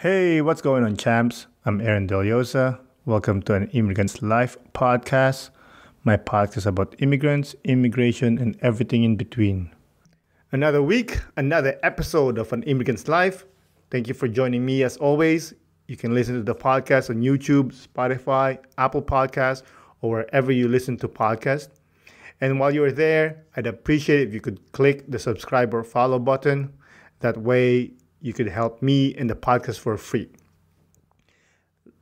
Hey, what's going on, champs? I'm Aaron Deliosa. Welcome to an Immigrant's Life podcast, my podcast about immigrants, immigration, and everything in between. Another week, another episode of An Immigrant's Life. Thank you for joining me as always. You can listen to the podcast on YouTube, Spotify, Apple Podcasts, or wherever you listen to podcasts. And while you're there, I'd appreciate if you could click the subscribe or follow button. That way, you could help me and the podcast for free.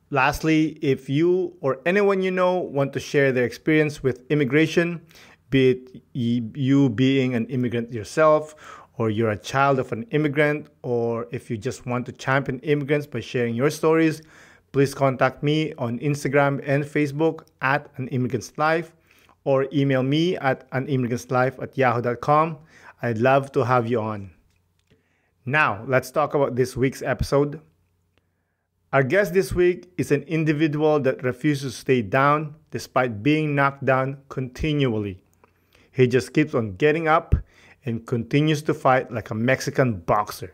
Lastly, if you or anyone you know want to share their experience with immigration, be it you being an immigrant yourself, or you're a child of an immigrant, or if you just want to champion immigrants by sharing your stories, please contact me on Instagram and Facebook at An Immigrant's Life, or email me at animmigrantslife@yahoo.com. I'd love to have you on. Now, let's talk about this week's episode. Our guest this week is an individual that refuses to stay down despite being knocked down continually. He just keeps on getting up and continues to fight like a Mexican boxer.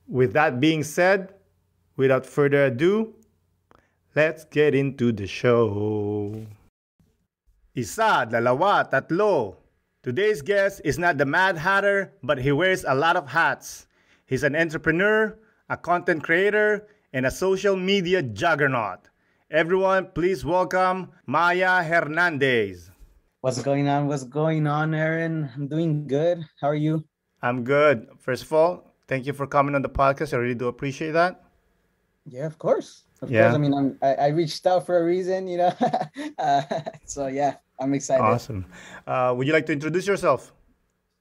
With that being said, without further ado, let's get into the show. Isa, dalawa, tatlo. Today's guest is not the Mad Hatter, but he wears a lot of hats. He's an entrepreneur, a content creator, and a social media juggernaut. Everyone, please welcome Maya Hernandez. What's going on? What's going on, Aaron? I'm doing good. How are you? I'm good. First of all, thank you for coming on the podcast. I really do appreciate that. Yeah, of course. Of course. I mean, I reached out for a reason, so yeah, I'm excited. Awesome. Would you like to introduce yourself?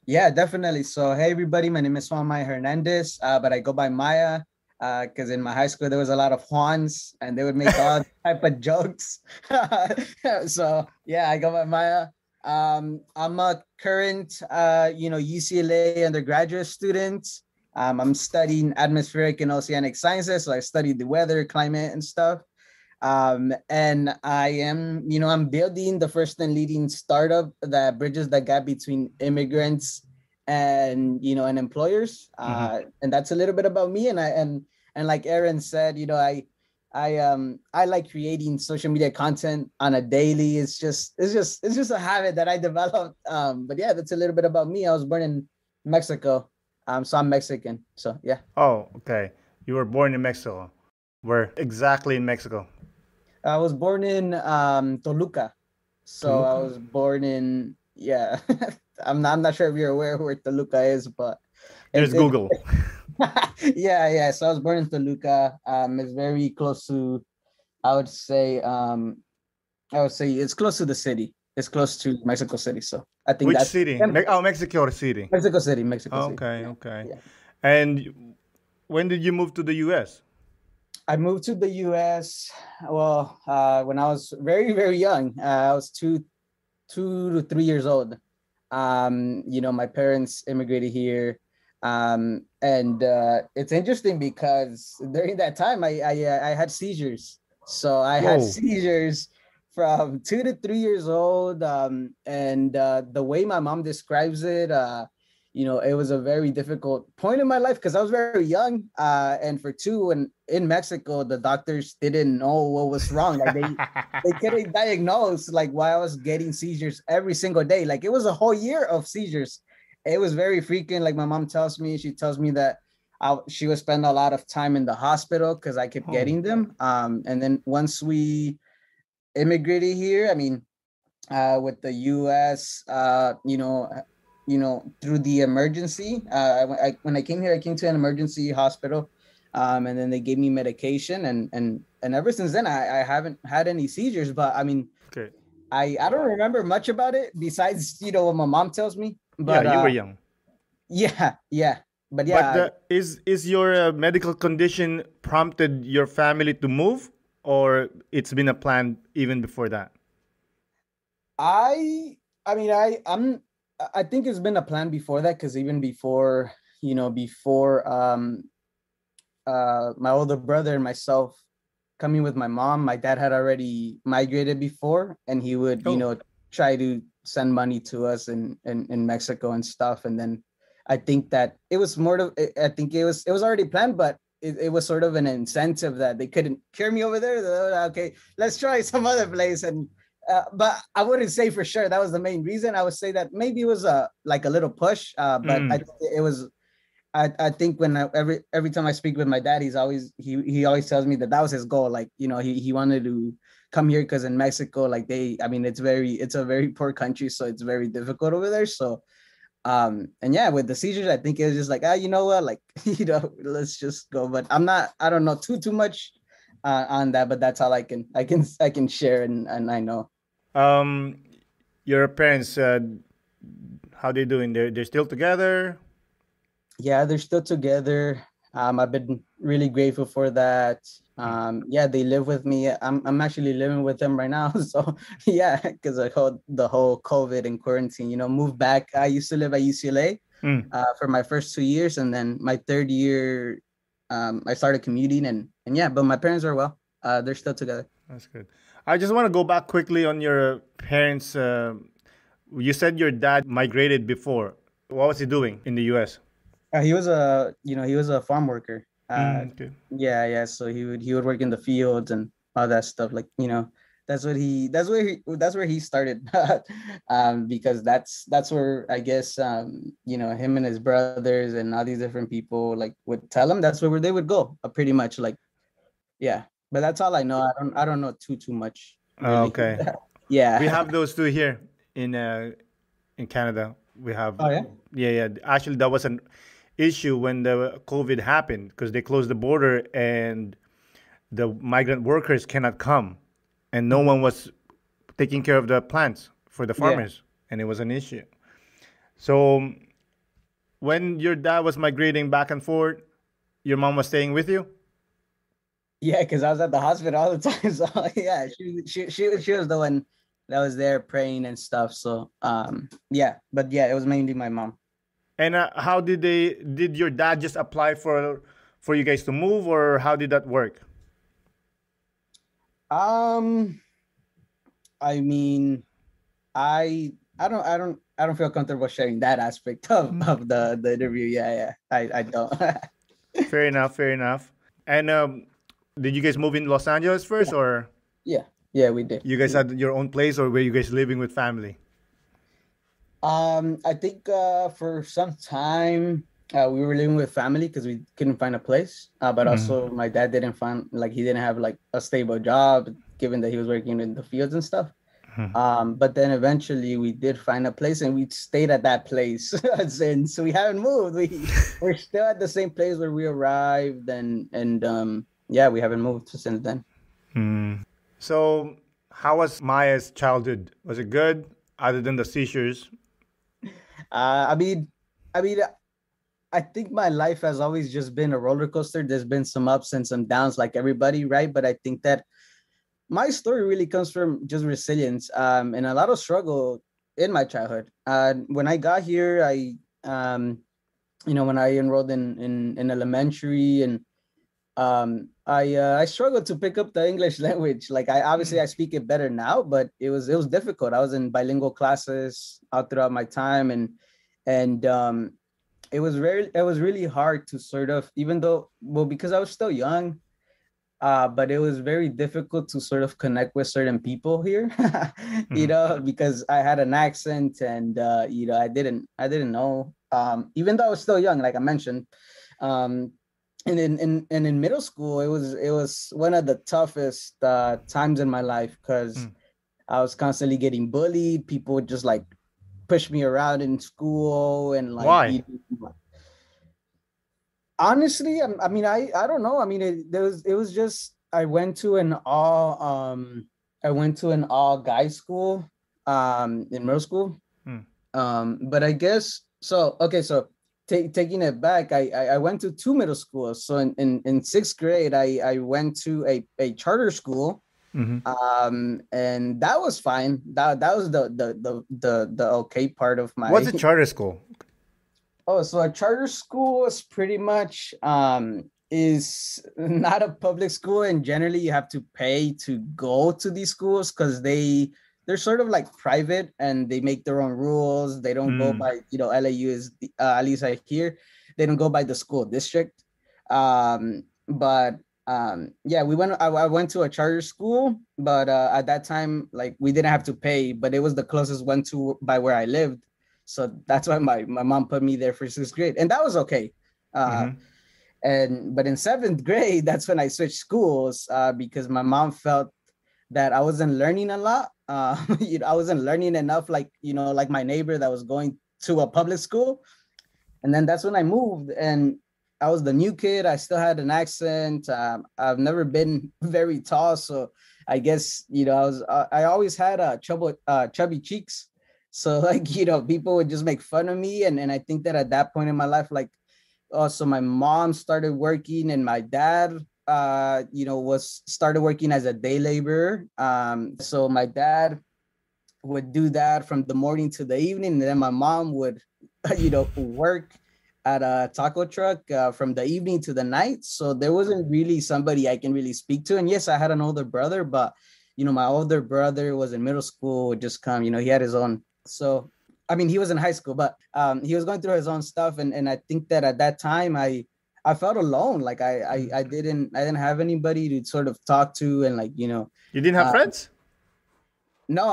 Yeah, definitely. So, hey, everybody, my name is Juan Maya Hernandez, but I go by Maya because in my high school, there was a lot of Juans and they would make all type of jokes. So, yeah, I go by Maya. I'm a current, UCLA undergraduate student. I'm studying atmospheric and oceanic sciences. So I studied the weather, climate, and stuff. And I am, I'm building the first and leading startup that bridges the gap between immigrants and, and employers. And that's a little bit about me. And like Aaron said, I like creating social media content on a daily. It's just a habit that I developed. But yeah, that's a little bit about me. I was born in Mexico. So I'm Mexican. So yeah. Oh, okay. You were born in Mexico. Where exactly in Mexico? I was born in Toluca. So Toluca? I was born in I'm not sure if you're aware where Toluca is, but there's Google. Yeah. So I was born in Toluca. It's very close to, I would say it's close to the city. It's close to Mexico City. So I think Which city? Mexico City. Mexico City. Okay. Yeah. And when did you move to the U.S.? I moved to the U.S. Well, when I was very, very young. I was 2 to 3 years old. My parents immigrated here. And it's interesting because during that time, I had seizures. So I had seizures from 2 to 3 years old. And the way my mom describes it, it was a very difficult point in my life because I was very young. And for 2, and in Mexico, the doctors didn't know what was wrong. Like they couldn't diagnose like why I was getting seizures every single day. Like it was a whole year of seizures. It was very frequent. Like my mom tells me that she would spend a lot of time in the hospital because I kept getting them. And then once we immigrated here, I mean, with the U.S., through the emergency. When I came here, I came to an emergency hospital, and then they gave me medication, and ever since then, I haven't had any seizures. But I mean, okay. I don't remember much about it besides what my mom tells me. But you were young. Yeah. But yeah. But is your medical condition prompted your family to move, or it's been a plan even before that? I think it's been a plan before that, because even before my older brother and myself coming with my mom, my dad had already migrated before, and he would try to send money to us in Mexico and stuff. And then I think that it was already planned, but it was sort of an incentive that they couldn't cure me over there. Okay, let's try some other place. And but I wouldn't say for sure that was the main reason. I would say that maybe it was a like a little push, but it was. I think when every time I speak with my dad, he always tells me that was his goal. Like, you know, he wanted to come here because in Mexico, like it's a very poor country, so it's very difficult over there. So and yeah, with the seizures, I think it was just like, you know what, like, you know, let's just go. But I don't know too much on that, but that's all I can share and I know. Your parents, how they doing? They're still together? Yeah, they're still together. I've been really grateful for that. Yeah, they live with me. I'm actually living with them right now. So yeah, because the whole COVID and quarantine, you know, moved back. I used to live at UCLA for my first 2 years, and then my third year, I started commuting and yeah, but my parents are well. They're still together. That's good. I just want to go back quickly on your parents. You said your dad migrated before. What was he doing in the U.S.? He was a farm worker. Okay. Yeah. So he would work in the fields and all that stuff. Like, you know, that's where he started. Because that's where I guess you know, him and his brothers and all these different people like would tell him that's where they would go. Pretty much like, yeah. But that's all I know. I don't know too much really. Okay. Yeah. We have those two here in Canada. We have. Oh yeah. Yeah. Actually, that was an issue when the COVID happened because they closed the border and the migrant workers cannot come, and no one was taking care of the plants for the farmers, and it was an issue. So when your dad was migrating back and forth, your mom was staying with you? Yeah, because I was at the hospital all the time. So yeah, she was the one that was there praying and stuff. So yeah, but yeah, it was mainly my mom. And how did your dad just apply for you guys to move, or how did that work? Um, I mean, I don't feel comfortable sharing that aspect of the interview. Yeah. I don't. Fair enough, fair enough. And did you guys move in Los Angeles first, or Yeah, we did. you guys had your own place, or were you guys living with family? I think for some time we were living with family because we couldn't find a place. But also my dad didn't find like he didn't have like a stable job given that he was working in the fields and stuff. But then eventually we did find a place and we stayed at that place since we haven't moved. We're still at the same place where we arrived and yeah, we haven't moved since then. So, how was Maya's childhood? Was it good, other than the seizures? I mean, I mean, I think my life has always just been a roller coaster. There's been some ups and some downs, like everybody, right? But I think that my story really comes from just resilience and a lot of struggle in my childhood. When I got here, you know, when I enrolled in elementary and I struggled to pick up the English language. Like I speak it better now, but it was difficult. I was in bilingual classes all throughout my time, and it was really hard to sort of, even though, well, because I was still young, but it was very difficult to sort of connect with certain people here, you know, because I had an accent and you know, I didn't know, even though I was still young, like I mentioned. And in middle school, it was one of the toughest times in my life because I was constantly getting bullied. People would just like push me around in school and like, Why? honestly, I mean, I don't know. I mean, it was just I went to an all guys school in middle school. But I guess so. Okay, so taking it back, I went to two middle schools. So in sixth grade, I went to a charter school, and that was fine. That was the okay part of my. What's a charter school? Oh, so a charter school is pretty much is not a public school, and generally you have to pay to go to these schools because they're sort of like private and they make their own rules. They don't go by, you know, LAU is at least I hear they don't go by the school district. But yeah, I went to a charter school, but at that time, like, we didn't have to pay, but it was the closest one to by where I lived. So that's why my mom put me there for sixth grade, and that was okay. Uh, Mm-hmm. but in seventh grade, that's when I switched schools, because my mom felt that I wasn't learning a lot. I wasn't learning enough, like, like my neighbor that was going to a public school. And then that's when I moved, and I was the new kid. I still had an accent. I've never been very tall, so I guess, I always had chubby cheeks. So, like, people would just make fun of me, and I think that at that point in my life, like, also my mom started working, and my dad was started working as a day laborer. So my dad would do that from the morning to the evening, and then my mom would work at a taco truck from the evening to the night. So there wasn't really somebody I can really speak to. And yes, I had an older brother, but my older brother was in middle school, would just come, he had his own. So I mean, he was in high school, but he was going through his own stuff, and I think that at that time I felt alone. Like, I didn't have anybody to sort of talk to, and, like, You didn't have uh, friends? no,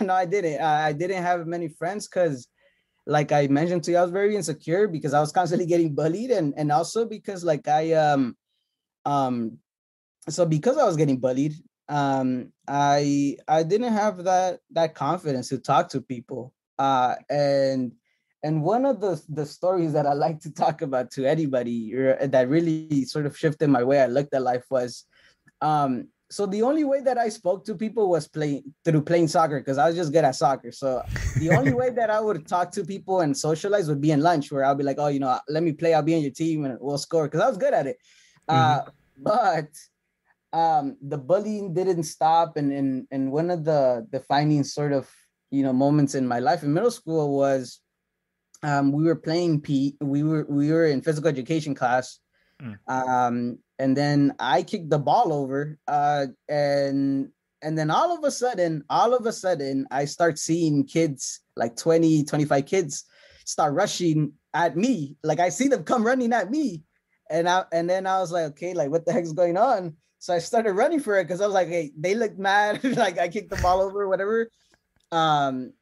no, I didn't. I didn't have many friends because, like I mentioned to you, I was very insecure because I was constantly getting bullied, and also because, like, um so because I was getting bullied, I didn't have that confidence to talk to people. And one of the stories that I like to talk about to anybody, that really sort of shifted my way I looked at life was, so the only way that I spoke to people was playing soccer, because I was just good at soccer. So the only way that I would talk to people and socialize would be in lunch, where I'll be like, oh, let me play, I'll be on your team and we'll score, because I was good at it. Mm-hmm. But the bullying didn't stop, and one of the defining sort of moments in my life in middle school was, we were playing we were in physical education class. And then I kicked the ball over, and then all of a sudden I start seeing kids, like 20-25 kids, start rushing at me. Like, I see them come running at me, and then I was like, okay, like, what the heck's going on? So I started running for it, because I was like, hey, they look mad. Like, I kicked the ball over, whatever. um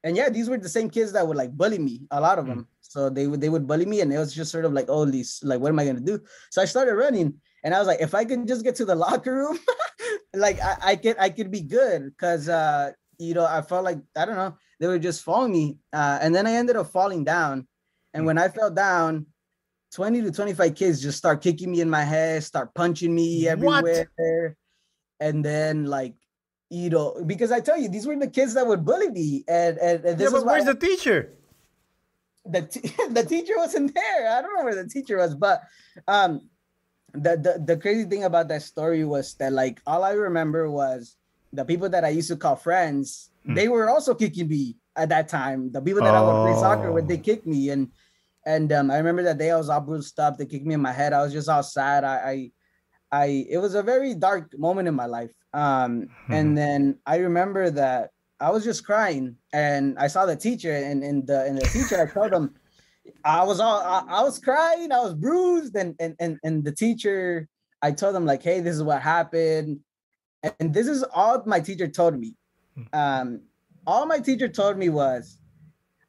and yeah, these were the same kids that would, like, bully me, a lot of them. So they would bully me, and it was just sort of like, oh, these, like, what am I gonna do? So I started running, and I was like, if I could just get to the locker room, like, I could be good, because I felt like, I don't know, they were just following me, and then I ended up falling down. And when I fell down, 20-25 kids just start kicking me in my head, start punching me What? everywhere. And then, like, because I tell you, these were the kids that would bully me, and Yeah, this is but why where's the teacher? the teacher wasn't there. I don't know where the teacher was, but um the crazy thing about that story was that, like, all I remember was the people that I used to call friends, they were also kicking me at that time. The people that I would play soccer with, Oh. they kicked me, and I remember that day I was all bruised up. They kicked me in my head. I was just all sad. It was a very dark moment in my life. And then I remember that I was just crying, and I saw the teacher, and the teacher, I told him I was crying, I was bruised, and the teacher, I told him, like, hey, this is what happened, and this is all my teacher told me. Um, all my teacher told me was,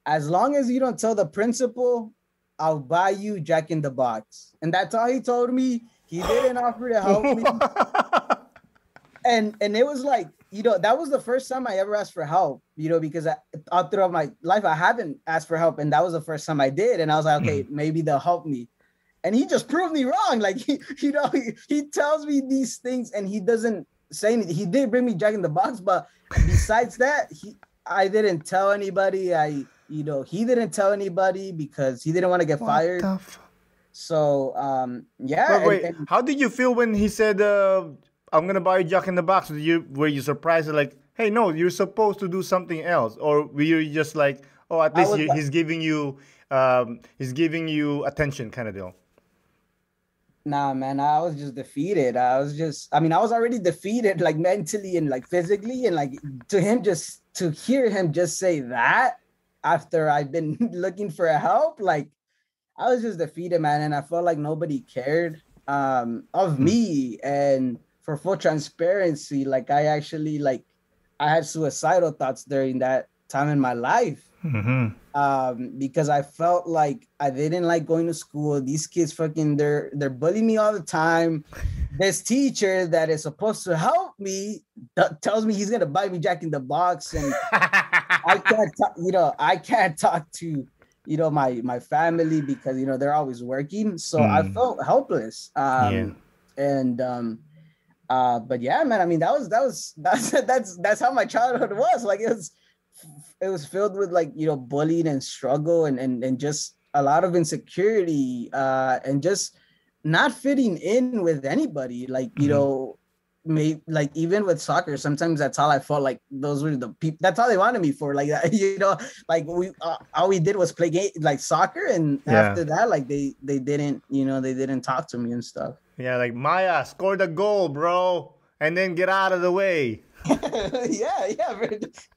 as long as you don't tell the principal, I'll buy you Jack in the Box. And that's all he told me. He didn't offer to help me. And it was like, that was the first time I ever asked for help, because all throughout my life, I haven't asked for help. And that was the first time I did. And I was like, okay, maybe they'll help me. And he just proved me wrong. Like, he tells me these things, and he doesn't say anything. He did bring me Jack in the Box, but besides that, I didn't tell anybody. He didn't tell anybody because he didn't want to get What fired. the So yeah. But wait, how did you feel when he said, "I'm gonna buy you Jack in the Box"? Were you surprised? Like, hey, no, you're supposed to do something else, or were you just like, oh, at I least was he's giving you attention, kind of deal? Nah, man, I was just defeated. I mean, I was already defeated, like, mentally and, like, physically, and, like, to hear him just say that after I've been looking for help, like, I was just defeated, man, and I felt like nobody cared of me. And for full transparency, like I actually like I had suicidal thoughts during that time in my life. Because I felt like I didn't like going to school. These kids fucking they're bullying me all the time. This teacher that is supposed to help me tells me he's gonna buy me Jack in the Box, and I can't I can't talk to my family because they're always working. So I felt helpless. Yeah. And but yeah, man, I mean that's how my childhood was. Like it was filled with like bullying and struggle and just a lot of insecurity and just not fitting in with anybody. Like maybe like even with soccer, sometimes that's all I felt like. Those were the people. That's all they wanted me for. Like like we all we did was play like soccer, and after that, like they didn't they didn't talk to me and stuff. Yeah, like Maya, score the goal, bro, and then get out of the way. yeah,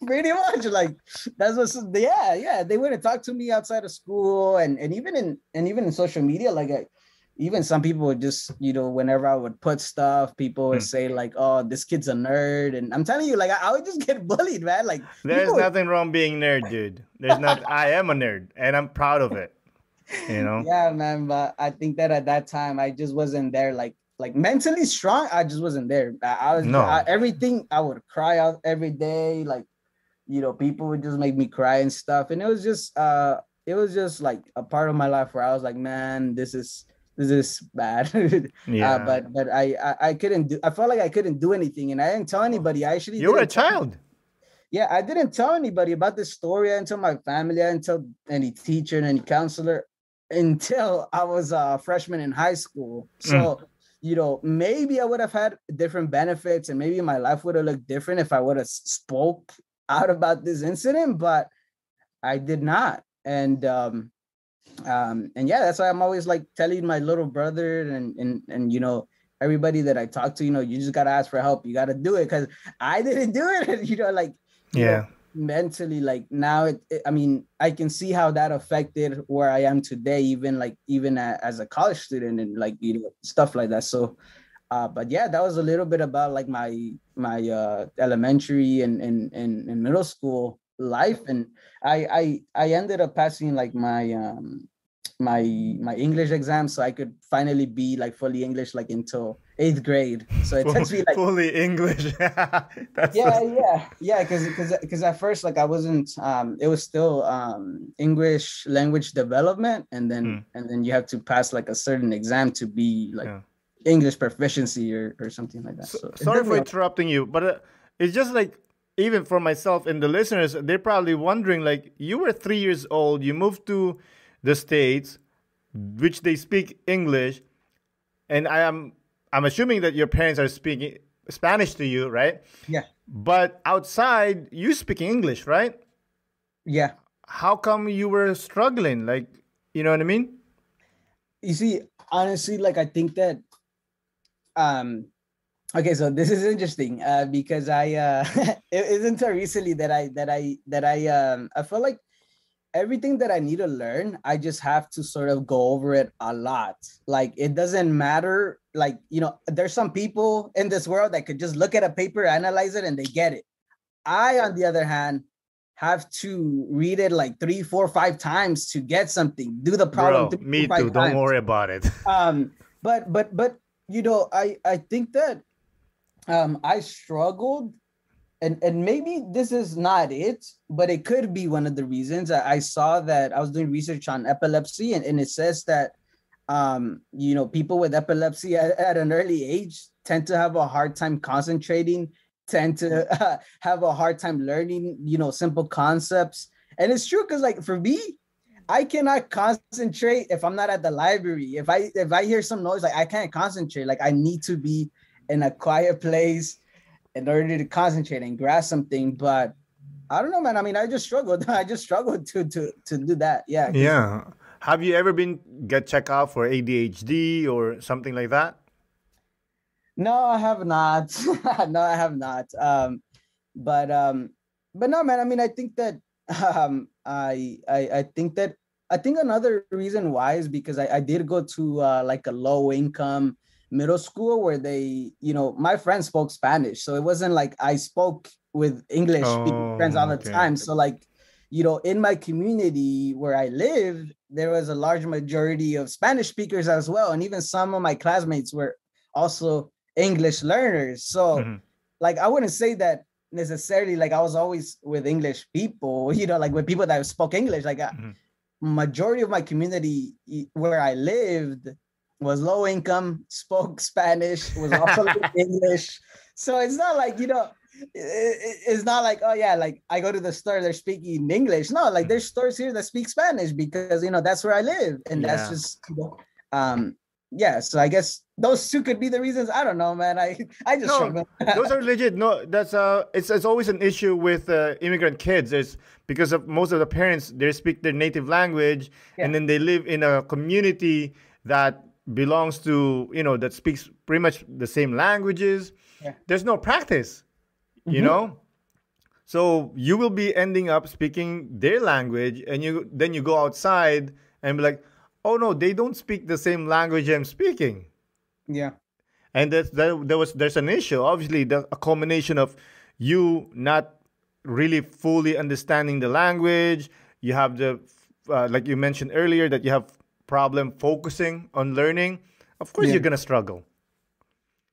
pretty much. Like that's what. Yeah. They wouldn't talk to me outside of school, and even in social media. Like even some people would just whenever I would put stuff, people would say like, "Oh, this kid's a nerd," and I'm telling you, like I would just get bullied, man. Like there's nothing wrong being nerd, dude. There's not. I am a nerd, and I'm proud of it. Yeah, man. But I think that at that time I just wasn't there. Like mentally strong, I just wasn't there. I was everything. I would cry out every day. Like people would just make me cry and stuff, and it was just like a part of my life where I was like, man, this is bad. But I couldn't do. I felt like I couldn't do anything, and I didn't tell anybody. I actually you were a child. Yeah, I didn't tell anybody about this story until my family, until any teacher and any counselor, until I was a freshman in high school. So maybe I would have had different benefits, and maybe my life would have looked different if I would have spoke out about this incident, but I did not. And yeah, that's why I'm always like telling my little brother and everybody that I talk to, you just gotta ask for help. You gotta do it, because I didn't do it. Mentally, like now I mean, I can see how that affected where I am today, even as a college student and like stuff like that. So but yeah, that was a little bit about like my elementary and middle school life. And I ended up passing like my my English exam, so I could finally be like fully English like until 8th grade. So it took me like fully English. Because at first like I wasn't it was still English language development, and then you have to pass like a certain exam to be like English proficiency or something like that. So sorry for interrupting you, but it's just like, even for myself and the listeners, they're probably wondering, like, you were 3 years old, you moved to the States, which they speak English, and I'm assuming that your parents are speaking Spanish to you, right? Yeah. But outside, you speak English, right? Yeah. How come you were struggling? Like, you know what I mean? You see, honestly, like I think that okay, so this is interesting because it isn't until recently that I feel like everything that I need to learn, I just have to sort of go over it a lot. Like it doesn't matter. Like, there's some people in this world that could just look at a paper, analyze it, and they get it. I, on the other hand, have to read it like 3, 4, 5 times to get something. Do the problem. Bro, me too. Don't worry about it. But I think that I struggled. And maybe this is not it, but it could be one of the reasons. I saw that I was doing research on epilepsy, and it says that, people with epilepsy at an early age tend to have a hard time concentrating, tend to have a hard time learning, simple concepts. And it's true, because like for me, I cannot concentrate if I'm not at the library. If I hear some noise, like I can't concentrate. Like I need to be in a quiet place in order to concentrate and grasp something. But I don't know, man. I mean, I just struggled. I just struggled to do that. Yeah. Yeah. Have you ever been get checked out for ADHD or something like that? No, I have not. No, I have not. But no, man. I mean, I think that I think that I think another reason why is because I did go to like a low income middle school where they, my friends spoke Spanish. So it wasn't like I spoke with English speaking friends all Oh, the okay. time. So like, in my community where I lived, there was a large majority of Spanish speakers as well. And even some of my classmates were also English learners. So Mhm, like, I wouldn't say that necessarily like I was always with English people, like with people that spoke English. Like mhm. majority of my community where I lived was low income, spoke Spanish, was also English. So it's not like, it's not like, oh yeah, like I go to the store, they're speaking English. No, like there's stores here that speak Spanish because, that's where I live. And that's Yeah. just, yeah. So I guess those two could be the reasons. I don't know, man. I just No, struggle. those are legit. No, that's it's always an issue with immigrant kids. Is because of most of the parents they speak their native language, and Yeah. then they live in a community that belongs to that speaks pretty much the same languages. Yeah. There's no practice, you Mm-hmm. know. So you will be ending up speaking their language, and then you go outside and be like, oh no, they don't speak the same language I'm speaking. Yeah. And there's an issue. Obviously, a combination of you not really fully understanding the language. You have the like you mentioned earlier that you have problem focusing on learning. Of course, Yeah. you're gonna struggle.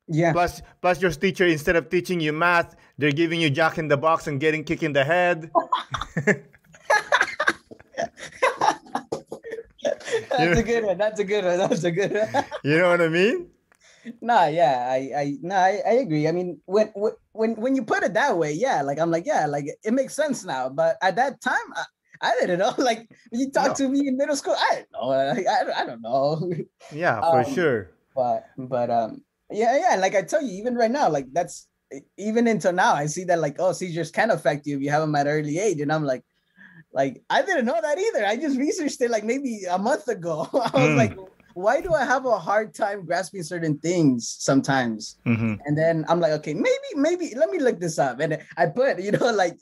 Yeah. Plus your teacher instead of teaching you math, they're giving you Jack in the Box and getting kicked in the head. That's you a good one. That's a good one. That's a good one. you know what I mean? Nah, yeah, I agree. I mean, when you put it that way, yeah, like I'm like, yeah, like it makes sense now. But at that time, I didn't know. Like when you talk No. to me in middle school, I didn't know. Like, I don't know. Yeah, for um, sure. but yeah, yeah. Like I tell you, even right now, like that's even until now, I see that like, oh, seizures can affect you if you have them at early age, and I'm like I didn't know that either. I just researched it like maybe a month ago. I was like, Mm. why do I have a hard time grasping certain things sometimes? Hmm. And then I'm like, okay, maybe let me look this up. And I put, like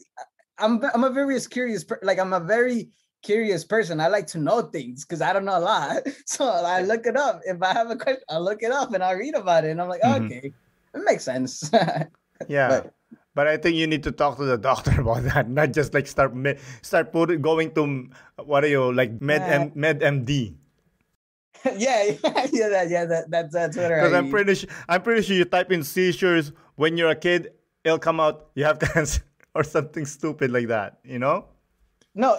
I'm a very curious, like I'm a very curious person. I like to know things because I don't know a lot. So I look it up. If I have a question, I'll look it up and I'll read about it. And I'm like, Hmm. okay, it makes sense. Yeah. But But I think you need to talk to the doctor about that, not just like going to what are you like uh, med MD. yeah, that's Twitter Because ID. I'm pretty sure you type in seizures when you're a kid, it'll come out you have cancer or something stupid like that. You know? No,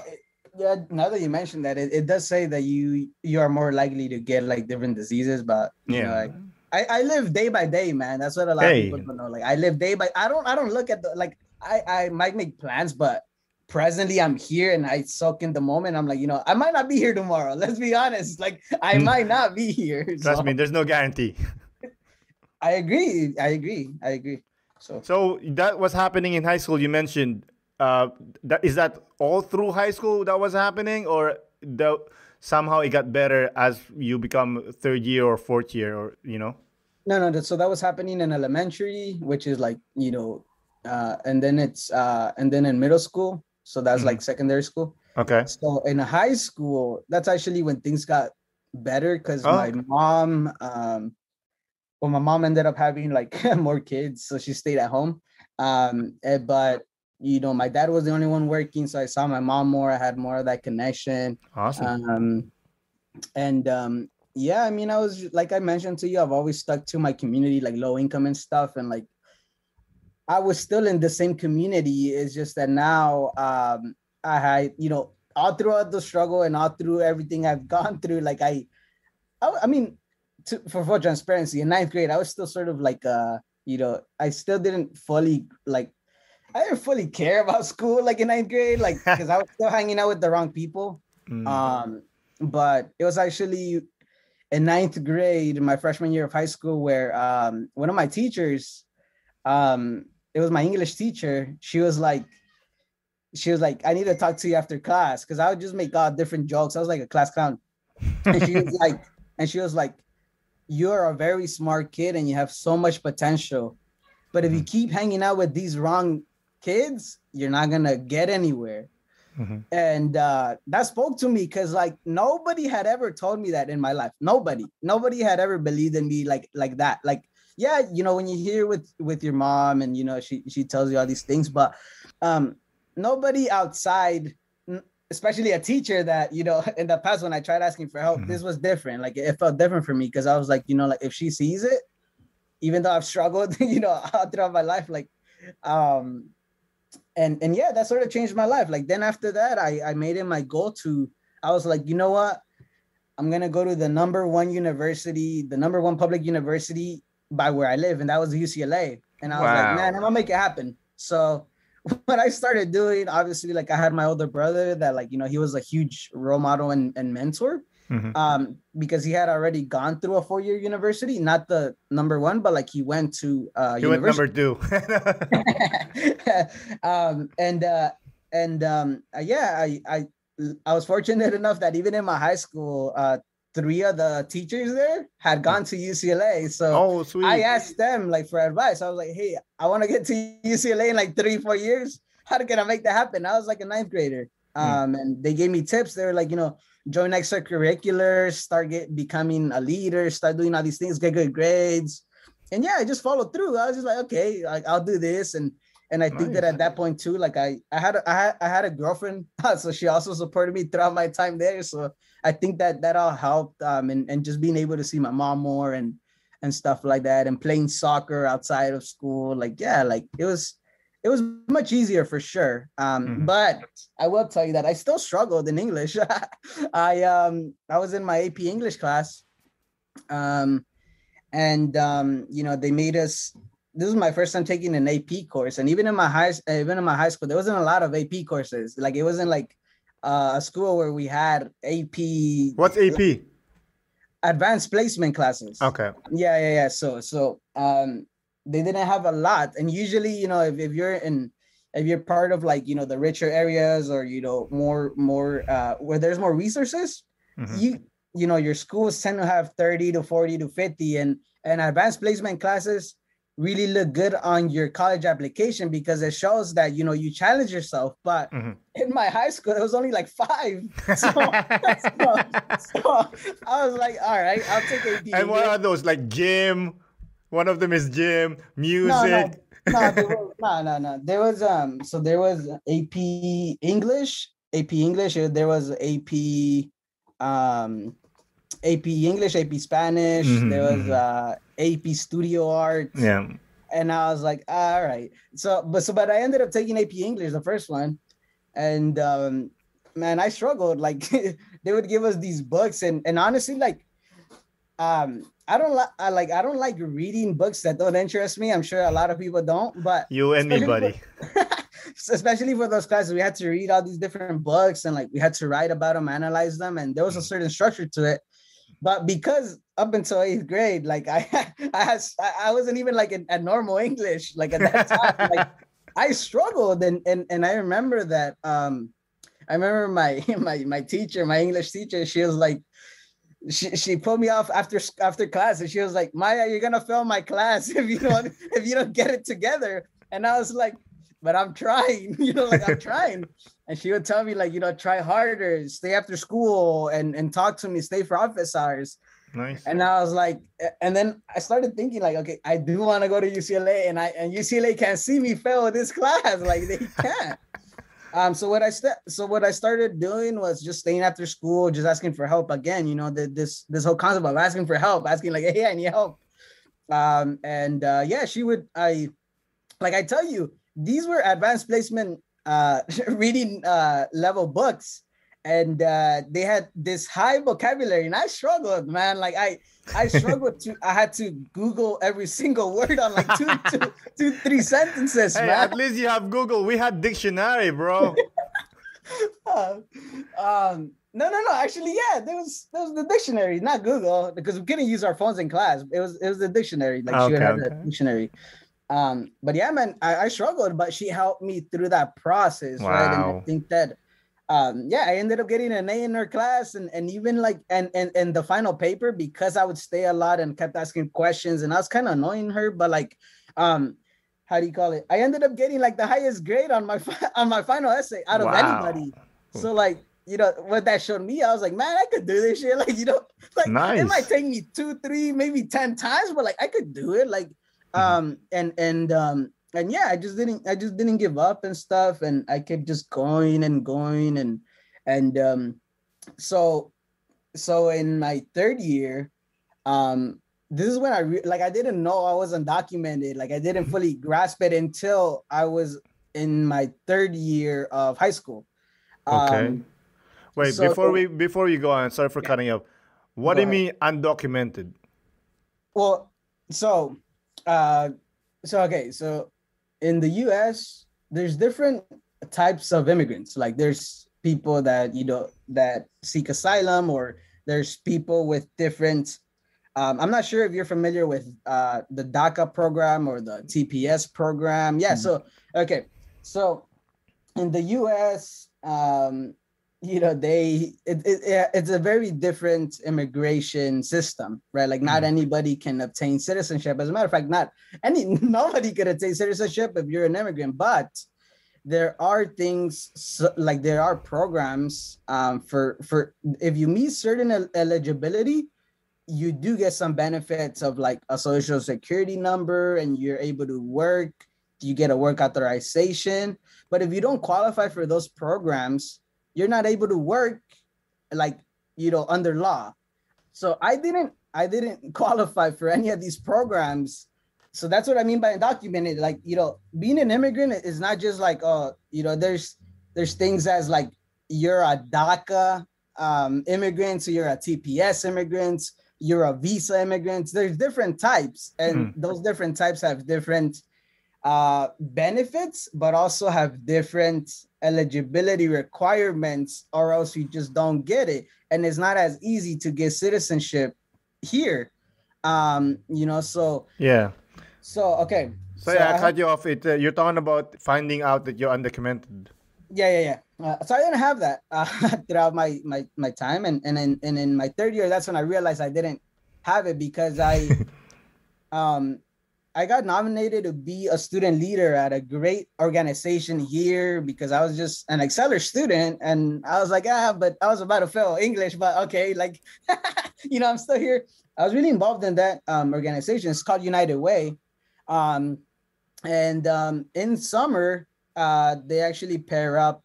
yeah. Now that you mentioned that, it does say that you are more likely to get like different diseases, but Yeah. like I live day by day, man. That's what a lot of people Hey. don't know. Like I live day by. I don't look at the like. I might make plans, but presently I'm here and I soak in the moment. I'm like, I might not be here tomorrow. Let's be honest. Like I might not be here. Trust me, So there's no guarantee. I agree. I agree. I agree. So So that was happening in high school. You mentioned that all through high school that was happening, or somehow it got better as you become third year or fourth year, or no. So that was happening in elementary, which is like and then and then in middle school. So that's Mhm. like secondary school. Okay. So in high school, that's actually when things got better because Oh, my okay. mom, well, my mom ended up having like more kids, so she stayed at home. But my dad was the only one working, so I saw my mom more. I had more of that connection. Awesome. Um, and yeah, I mean, I was like I mentioned to you, I've always stuck to my community, like low income and stuff, and like I was still in the same community. It's just that now I had, all throughout the struggle and all through everything I've gone through, like I mean, for full transparency, in ninth grade, I was still sort of like, I still didn't fully like, I didn't fully care about school like in ninth grade, like because I was still hanging out with the wrong people. Mm. Um, but it was actually in ninth grade, my freshman year of high school, where one of my teachers, it was my English teacher. She was like, I need to talk to you after class because I would just make different jokes. I was like a class clown, and she was like, you're a very smart kid and you have so much potential, but if you keep hanging out with these wrong kids, you're not gonna get anywhere. And that spoke to me because like nobody had ever told me that in my life. Nobody had ever believed in me like that. Like, yeah, you know, when you hear with your mom and, you know, she tells you all these things, but nobody outside, especially a teacher that, you know, in the past when I tried asking for help, this was different. Like it felt different for me because I was like, you know, like if she sees it, even though I've struggled, you know, throughout my life, like, and yeah, that sort of changed my life. Like then after that, I made it my goal to, I was like, you know what, I'm gonna go to the number one university, the number one public university by where I live, and that was UCLA. And I was like, man, I'm gonna make it happen. So what I started doing, obviously, like I had my older brother that, like, you know, he was a huge role model and mentor. Because he had already gone through a 4-year university, not the number one, but like he went to he went number 2. Yeah, I was fortunate enough that even in my high school, 3 of the teachers there had gone to UCLA. So sweet. I asked them like for advice. I was like, hey, I want to get to UCLA in like 3-4 years. How can I make that happen? I was like a 9th grader. And they gave me tips. They were like, you know, join extracurriculars, start becoming a leader, start doing all these things, get good grades. And yeah, I just followed through. I was just like, okay, I'll do this. And I think that at that point too, like I had a girlfriend, so she also supported me throughout my time there. So I think that all helped, and just being able to see my mom more and stuff like that, and playing soccer outside of school. Like, yeah, like it was much easier for sure. But I will tell you that I still struggled in English. I was in my AP English class, you know, they made us. This was my first time taking an AP course, and even in my high school, there wasn't a lot of AP courses. Like it wasn't like a school where we had AP. What's AP? Advanced placement classes. Okay. Yeah. So they didn't have a lot, and usually, you know, if you're part of like, you know, the richer areas, or, you know, more where there's more resources, you know, your schools tend to have 30 to 40 to 50, and advanced placement classes really look good on your college application because it shows that, you know, you challenge yourself. But in my high school, it was only like 5. So I was like, all right, I'll take AP. And what are those, like gym? One of them is gym, music. No. There was so there was AP English. There was AP English, AP Spanish. There was AP Studio Arts. Yeah. And I was like, all right. But I ended up taking AP English, the first one, and man, I struggled. Like they would give us these books, and honestly, like I don't like reading books that don't interest me. I'm sure a lot of people don't, but you and me, buddy. Especially for those classes, we had to read all these different books, and like we had to write about them, analyze them, and there was a certain structure to it. But because up until 8th grade, like I wasn't even like at normal English. Like at that time, like I struggled, and I remember that I remember my teacher, my English teacher, she was like, she put me off after class, and she was like, Maya, you're gonna fail my class if you don't get it together. And I was like, but I'm trying, you know, like I'm trying. And she would tell me like, you know, try harder, stay after school, and talk to me, stay for office hours. Nice. And I was like, and then I started thinking like, okay, I do want to go to UCLA, and UCLA can't see me fail this class, like they can't. So what I started doing was just staying after school, just asking for help again. You know, this whole concept of asking for help, asking like, hey, I need help. Yeah, I tell you, these were advanced placement reading level books, and they had this high vocabulary, and I struggled, man. Like I struggled I had to Google every single word on like two, 3 sentences. Hey, man. At least you have Google. We had dictionary, bro. No. Actually, yeah, there was the dictionary, not Google, because we couldn't use our phones in class. It was the dictionary. Like she would have the dictionary. But yeah, man, I struggled, but she helped me through that process, right? And I think that yeah, I ended up getting an A in her class, and even like and the final paper, because I would stay a lot and kept asking questions, and I was kind of annoying her, but like how do you call it? I ended up getting like the highest grade on my final essay out of anybody. So like, what that showed me, I was like, man, I could do this shit. Like, like it might Nice. take me 2, 3, maybe 10 times, but like I could do it. Like, and yeah, I just didn't give up and stuff. And I kept just going and going. And so, so in my third year, um, this is when I didn't know I was undocumented. Like I didn't fully grasp it until I was in my third year of high school. Okay. Um, Wait, so before you go on, sorry for yeah, cutting you off. What do go you ahead. mean undocumented? Well, so uh okay, so in the US, there's different types of immigrants. Like there's people that that seek asylum, or there's people with different I'm not sure if you're familiar with the DACA program or the TPS program. Yeah, so okay. So in the US, it's a very different immigration system, right? Like not anybody can obtain citizenship. As a matter of fact, nobody can obtain citizenship if you're an immigrant. But there are things like there are programs for if you meet certain eligibility, you do get some benefits of like a social security number, and you're able to work. You get a work authorization. But if you don't qualify for those programs, you're not able to work, like, under law. So I didn't qualify for any of these programs. So that's what I mean by undocumented. Like, being an immigrant is not just like, there's things as like you're a DACA immigrant, so you're a TPS immigrant, you're a visa immigrant. There's different types, and those different types have different benefits, but also have different eligibility requirements, or else you just don't get it. And it's not as easy to get citizenship here. So Yeah. okay. So So yeah, I I have cut you off. You're talking about finding out that you're undocumented. yeah. So I didn't have that throughout my time, and in my third year, that's when I realized I didn't have it, because um I got nominated to be a student leader at a great organization here, because I was just an exceller student, and I was like, but I was about to fail English, but okay, like, I'm still here. I was really involved in that organization. It's called United Way. And in summer, they actually pair up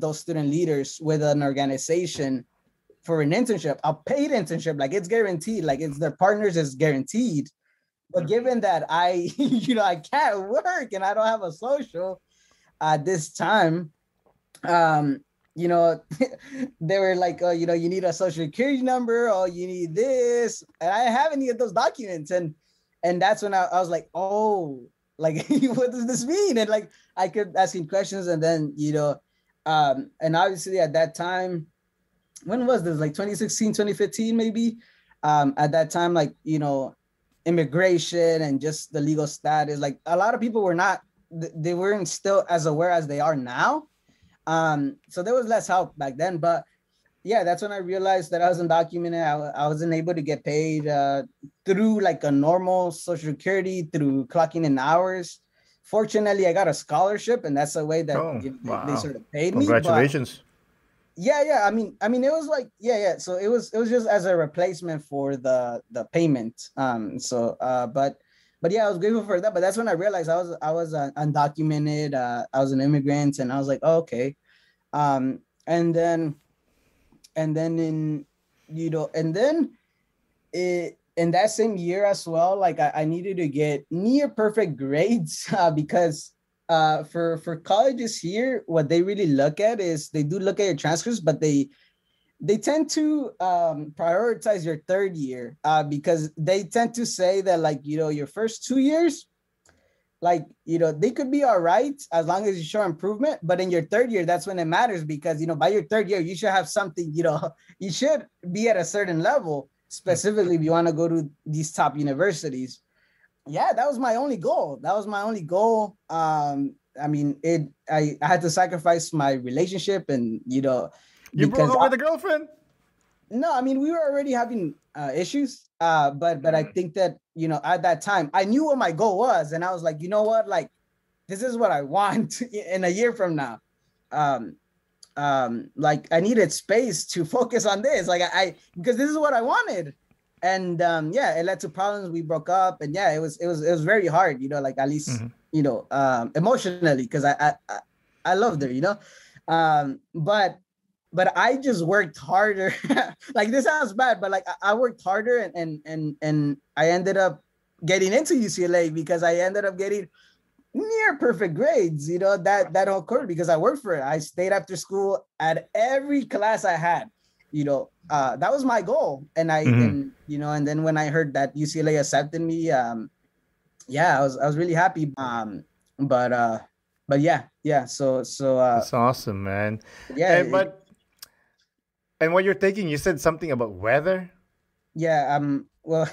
those student leaders with an organization for an internship, a paid internship. Like, it's guaranteed, like it's their partners is guaranteed. But given that I, I can't work and I don't have a social at this time, um, you know, they were like, oh, you need a social security number, or you need this, and I didn't have any of those documents, and that's when I was like, oh, like, what does this mean? And like, I kept asking questions, and then and obviously at that time, when was this? Like 2016, 2015, maybe. At that time, like, immigration and just the legal status, like a lot of people were not, they weren't still as aware as they are now. So there was less help back then. But yeah, that's when I realized that I was undocumented. I wasn't able to get paid through like a normal social security, through clocking in hours. Fortunately, I got a scholarship, and that's the way that Oh, they wow. sort of paid me. But Congratulations. yeah. I mean, it was like, yeah. So it was just as a replacement for the payment. But yeah, I was grateful for that. But that's when I realized I was undocumented. I was an immigrant, and I was like, oh, okay. Um, and then in and then in that same year as well, like I needed to get near perfect grades because for colleges here, what they really look at is they do look at your transcripts, but they tend to prioritize your third year because they tend to say that, like, your first 2 years, like, they could be all right as long as you show improvement, but in your third year, that's when it matters, because by your third year you should have something, you should be at a certain level, specifically if you want to go to these top universities. Yeah, that was my only goal. I mean, I had to sacrifice my relationship, and You broke because up with a girlfriend? no, I mean, we were already having issues. But I think that, at that time, I knew what my goal was, and I was like, you know what, like, this is what I want in a year from now. Um, like I needed space to focus on this, like I because this is what I wanted. And yeah, it led to problems. We broke up, and yeah, it was very hard, like at least emotionally, because I loved her, but I just worked harder. Like, this sounds bad, but like I worked harder, and I ended up getting into UCLA because I ended up getting near perfect grades, that occurred because I worked for it. I stayed after school at every class I had, that was my goal. And and then when I heard that UCLA accepted me, yeah, I was really happy. But yeah, so That's awesome, man. yeah, And what you're taking, you said something about weather. yeah, well,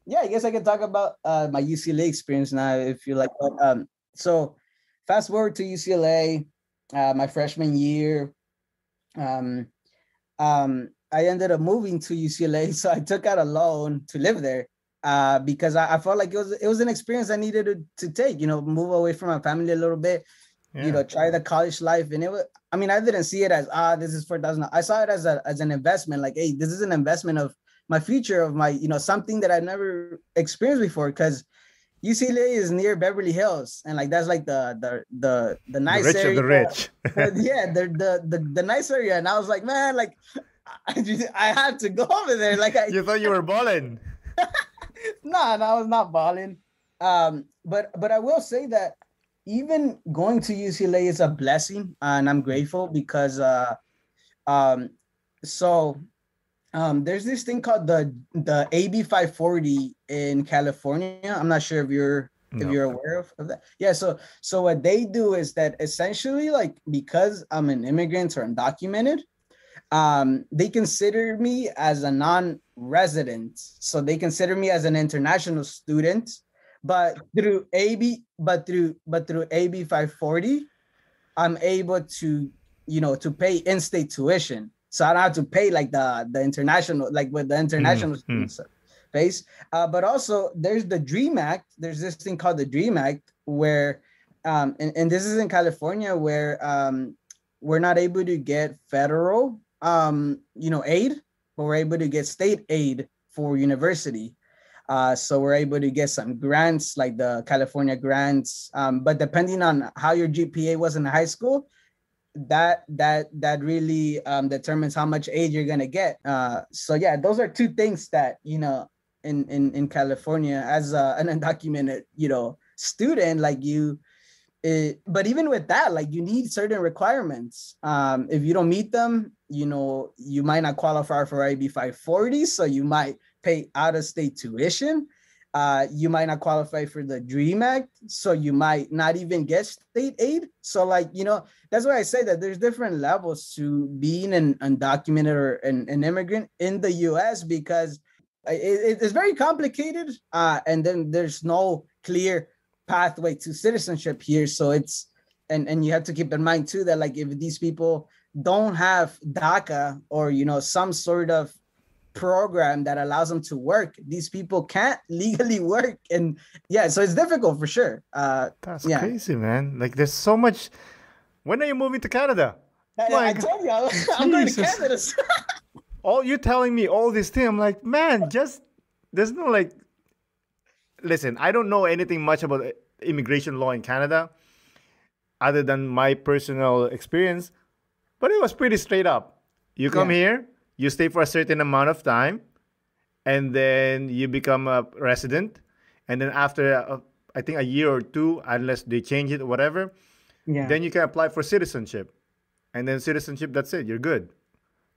yeah, I guess I can talk about my UCLA experience now, if you like. But so fast forward to UCLA, my freshman year. um I ended up moving to UCLA, so I took out a loan to live there, because I felt like it was an experience I needed to take, move away from my family a little bit, Yeah. try the college life. And I mean, I didn't see it as, this is 4,000. I saw it as an investment, like, hey, this is an investment of my future, of my, something that I've never experienced before, because UCLA is near Beverly Hills, and like that's like the The nice rich of area. the rich. Yeah, the nice area. And I was like, man, like I have to go over there. Like You thought you were balling. no, I was not balling. But I will say that even going to UCLA is a blessing, and I'm grateful because um so there's this thing called the AB 540 in California. I'm not sure if you're No. aware of that. Yeah, so what they do is that essentially, like, because I'm an immigrant or undocumented, they consider me as a non-resident, so they consider me as an international student. But through AB 540, I'm able to to pay in-state tuition, so I don't have to pay like the international, like with the international students pays. But also there's the Dream Act. There's this thing called the Dream Act where and this is in California, where we're not able to get federal aid, but we're able to get state aid for university. So we're able to get some grants, like the California grants. But depending on how your GPA was in high school, that really determines how much aid you're gonna get. So yeah, those are two things that in California, as an undocumented student, like but even with that, like, you need certain requirements. If you don't meet them, you might not qualify for AB 540, so you might pay out-of-state tuition. You might not qualify for the Dream Act, so you might not even get state aid. So, like, that's why I say that there's different levels to being an undocumented or an immigrant in the US, because it's very complicated. And then there's no clear pathway to citizenship here. So it's, and you have to keep in mind too, that like, if these people don't have DACA or, some sort of program that allows them to work, these people can't legally work. And yeah, so it's difficult for sure. That's crazy, man. Like, there's so much. When are you moving to Canada? I told you, I'm going to Canada. All you're telling me all this thing, I'm like, man, just there's no like. Listen, I don't know anything much about immigration law in Canada, other than my personal experience, but it was pretty straight up. You come here, you stay for a certain amount of time, and then you become a resident, and then after I think a year or two, unless they change it or whatever, then you can apply for citizenship, and then citizenship, that's it, you're good.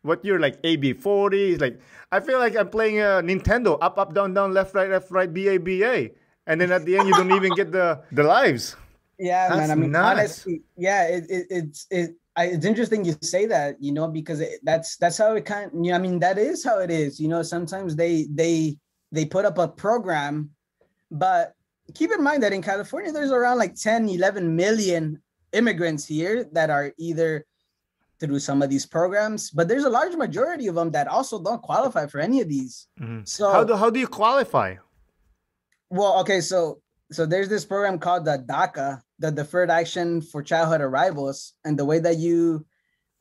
What you're like AB 40 is like, I feel like I'm playing a Nintendo, up, up, down, down, left, right, B, A, B, A. And then at the end, you don't even get the lives. Yeah, that's man. I mean, nuts. Honestly, yeah, it's interesting you say that, because that's how it kind of, I mean, that is how it is. Sometimes they put up a program, but keep in mind that in California, there's around like 10, 11 million immigrants here that are either through some of these programs, but there's a large majority of them that also don't qualify for any of these. So how do you qualify? Well, okay, so So there's this program called the DACA, the Deferred Action for Childhood Arrivals, and the way that you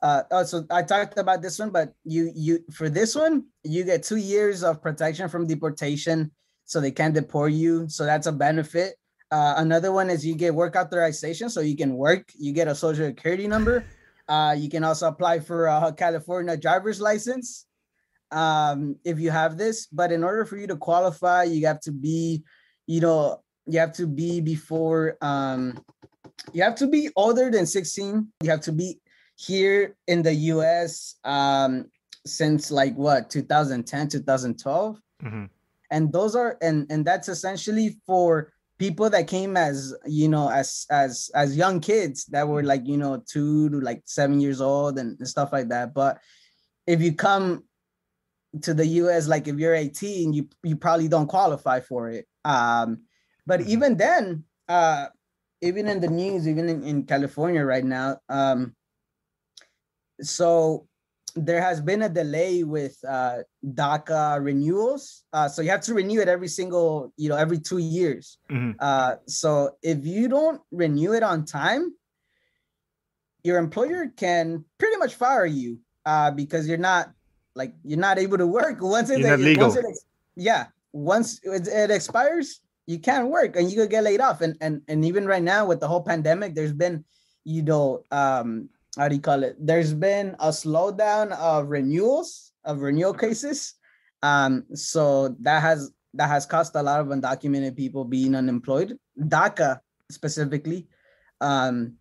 so I talked about this one, but you for this one you get 2 years of protection from deportation, so they can't deport you. So that's a benefit. Another one is you get work authorization, so you can work. You get a social security number. You can also apply for a California driver's license if you have this. But in order for you to qualify, you have to be, you have to be before you have to be older than 16. You have to be here in the US since like what 2010, 2012. Mm-hmm. And those are and that's essentially for people that came as as young kids that were like 2 to like 7 years old and stuff like that. But if you come to the US, like if you're 18, you probably don't qualify for it. But even then, even in the news, even in California right now, so there has been a delay with DACA renewals. So you have to renew it every 2 years. Mm-hmm. So if you don't renew it on time, your employer can pretty much fire you because you're not able to work once You're not legal. Once it expires, you can't work and you could get laid off. And even right now with the whole pandemic, there's been, how do you call it? There's been a slowdown of renewal cases. So that has caused a lot of undocumented people being unemployed, DACA specifically, and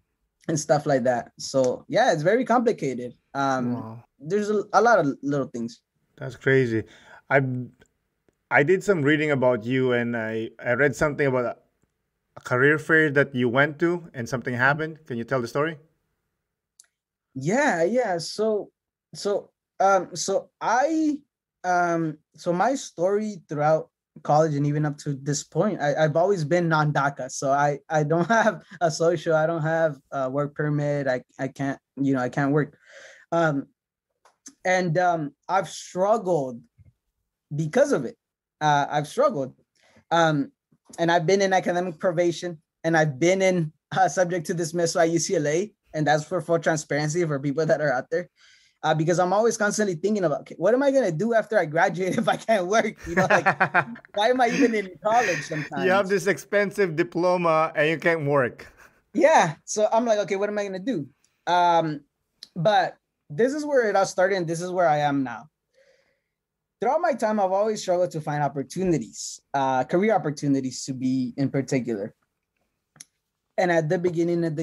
stuff like that. So yeah, it's very complicated. Wow. There's a lot of little things. That's crazy. I did some reading about you, and I read something about a career fair that you went to and something happened. Can you tell the story? Yeah. So my story throughout college and even up to this point, I've always been non-DACA. So I don't have a social, I don't have a work permit. I can't, I can't work. And I've struggled because of it. I've struggled. And I've been in academic probation, and I've been in subject to dismissal at UCLA. And that's for full transparency for people that are out there. Because I'm always constantly thinking about, okay, what am I going to do after I graduate if I can't work? Why am I even in college sometimes? You have this expensive diploma and you can't work. Yeah. So I'm like, okay, what am I going to do? But this is where it all started, and this is where I am now. Throughout my time, I've always struggled to find opportunities, career opportunities to be in particular. And at the beginning of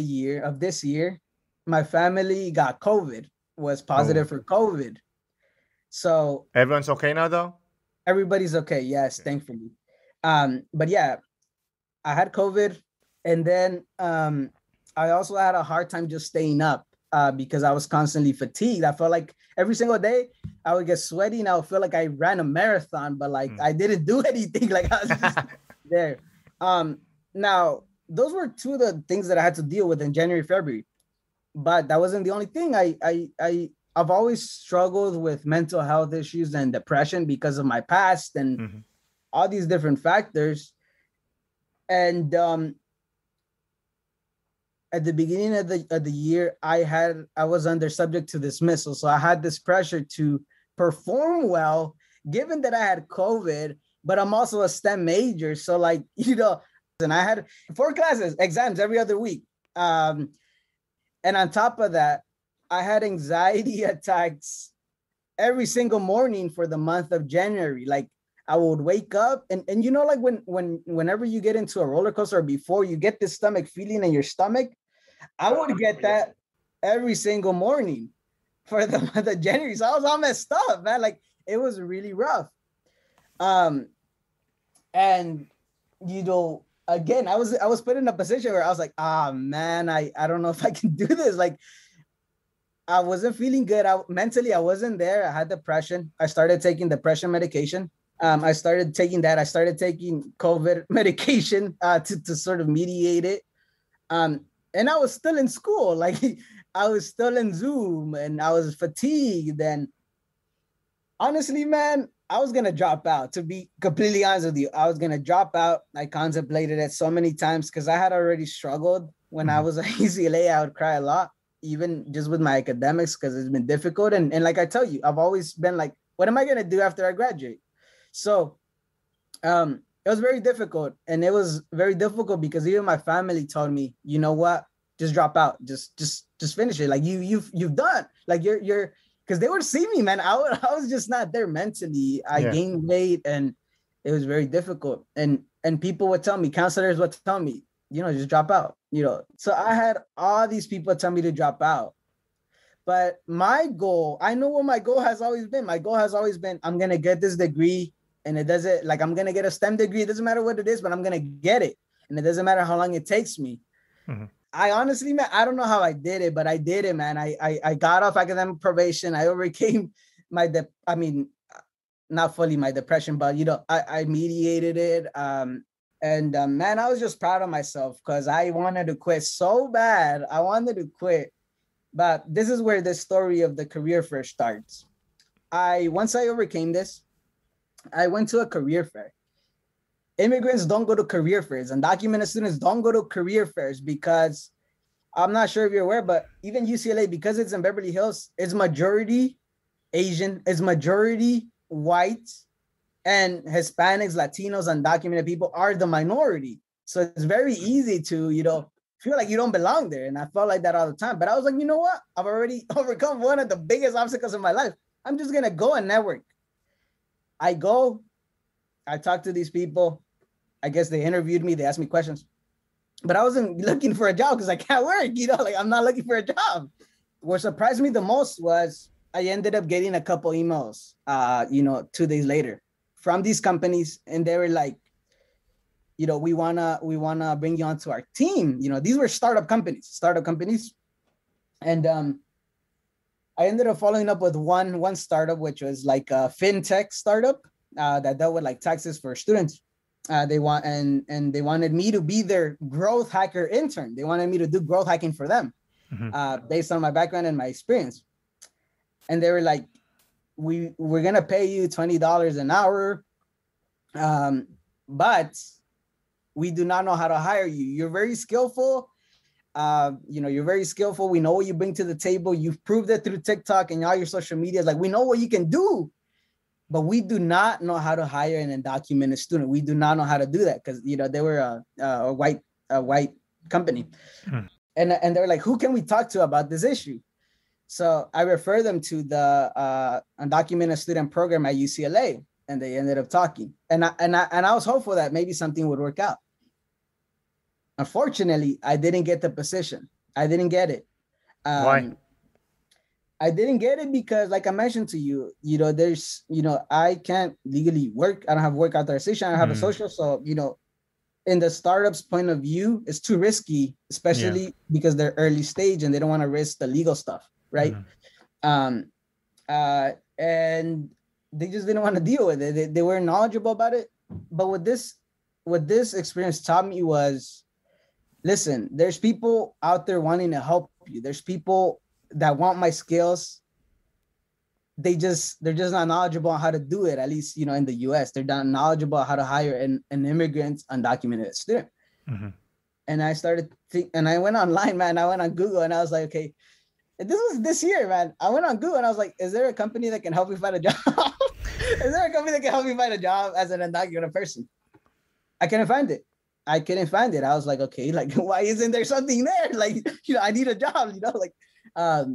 this year, my family got COVID, was positive for COVID. So everyone's okay now, though? Everybody's okay. Yes, thankfully. But yeah, I had COVID, and then I also had a hard time just staying up because I was constantly fatigued. I felt like every single day I would get sweaty and I would feel like I ran a marathon, but like I didn't do anything. Like I was just there. Now, those were two of the things that I had to deal with in January, February. But that wasn't the only thing. I've always struggled with mental health issues and depression because of my past and all these different factors. And at the beginning of the year, I was under subject to dismissal. So I had this pressure to perform well, given that I had COVID, but I'm also a STEM major. So like, and I had 4 exams every other week. And on top of that, I had anxiety attacks every single morning for the month of January. Like I would wake up and like whenever you get into a roller coaster or before you get this stomach feeling in your stomach, I would get that every single morning for the month of January. So I was all messed up, man. Like it was really rough. And again, I was put in a position where I was like, man, I don't know if I can do this. Like I wasn't feeling good. Mentally, I wasn't there. I had depression. I started taking depression medication. I started taking that. I started taking COVID medication to sort of mediate it. And I was still in school. Like I was still in Zoom and I was fatigued. And honestly, man, I was gonna drop out. To be completely honest with you, I was gonna drop out. I contemplated it so many times because I had already struggled when I was at UCLA. I would cry a lot, even just with my academics, because it's been difficult. And like I tell you, I've always been like, what am I gonna do after I graduate? So it was very difficult, and it was very difficult because even my family told me, you know what, just drop out, just finish it. Like you've done, like you're because they would see me, man. I was just not there mentally. I gained weight, and it was very difficult. And people would tell me, counselors would tell me, just drop out. So I had all these people tell me to drop out. But my goal, I know what my goal has always been. My goal has always been, I'm gonna get this degree, and it doesn't, like, I'm gonna get a STEM degree. It doesn't matter what it is, but I'm gonna get it, and it doesn't matter how long it takes me. I honestly, man, I don't know how I did it, but I did it, man. I got off academic probation. I overcame not fully my depression, but I mediated it. Man, I was just proud of myself because I wanted to quit so bad. I wanted to quit, but this is where the story of the career fair starts. Once I overcame this, I went to a career fair. Immigrants don't go to career fairs, and undocumented students don't go to career fairs because I'm not sure if you're aware, but even UCLA, because it's in Beverly Hills, it's majority Asian, it's majority white, and Hispanics, Latinos, undocumented people are the minority. So it's very easy to, feel like you don't belong there. And I felt like that all the time. But I was like, you know what? I've already overcome one of the biggest obstacles in my life. I'm just going to go and network. I go, I talk to these people. I guess they interviewed me. They asked me questions. But I wasn't looking for a job because I can't work. I'm not looking for a job. What surprised me the most was I ended up getting a couple emails, 2 days later from these companies. And they were like, we wanna bring you onto our team. These were startup companies. And I ended up following up with one startup, which was like a fintech startup that dealt with like taxes for students. They wanted me to be their growth hacker intern. They wanted me to do growth hacking for them, based on my background and my experience. And they were like, we're gonna pay you $20 an hour, but we do not know how to hire you. You're very skillful. You're very skillful. We know what you bring to the table. You've proved it through TikTok and all your social medias. Like, we know what you can do, but we do not know how to hire an undocumented student. We do not know how to do that because, they were a white company. And they were like, who can we talk to about this issue? So I referred them to the undocumented student program at UCLA, and they ended up talking. And I was hopeful that maybe something would work out. Unfortunately, I didn't get the position. I didn't get it. Why? I didn't get it because, like I mentioned to you, there's, I can't legally work. I don't have work authorization. I don't have a social. So, in the startup's point of view, it's too risky, especially because they're early stage and they don't want to risk the legal stuff, right? And they just didn't want to deal with it. They weren't knowledgeable about it. But what this experience taught me was, listen, there's people out there wanting to help you. There's people that want my skills. They're just not knowledgeable on how to do it. At least, in the US, they're not knowledgeable on how to hire an immigrant undocumented student. And I started and I went online, man. I went on Google and I was like, okay, this was this year, man. I went on Google and I was like, is there a company that can help me find a job? Is there a company that can help me find a job as an undocumented person? I couldn't find it. I was like, okay, like, why isn't there something there? Like, I need a job, I've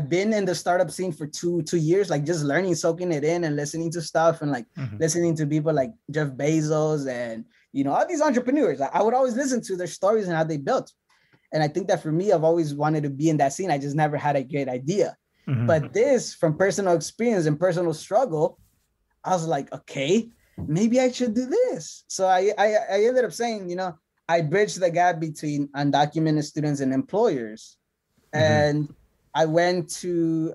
been in the startup scene for two years, like just learning, soaking it in and listening to stuff and like listening to people like Jeff Bezos and, all these entrepreneurs. I would always listen to their stories and how they built. And I think that for me, I've always wanted to be in that scene. I just never had a great idea. But this, from personal experience and personal struggle, I was like, okay, maybe I should do this. So I ended up saying, I bridged the gap between undocumented students and employers. And I went to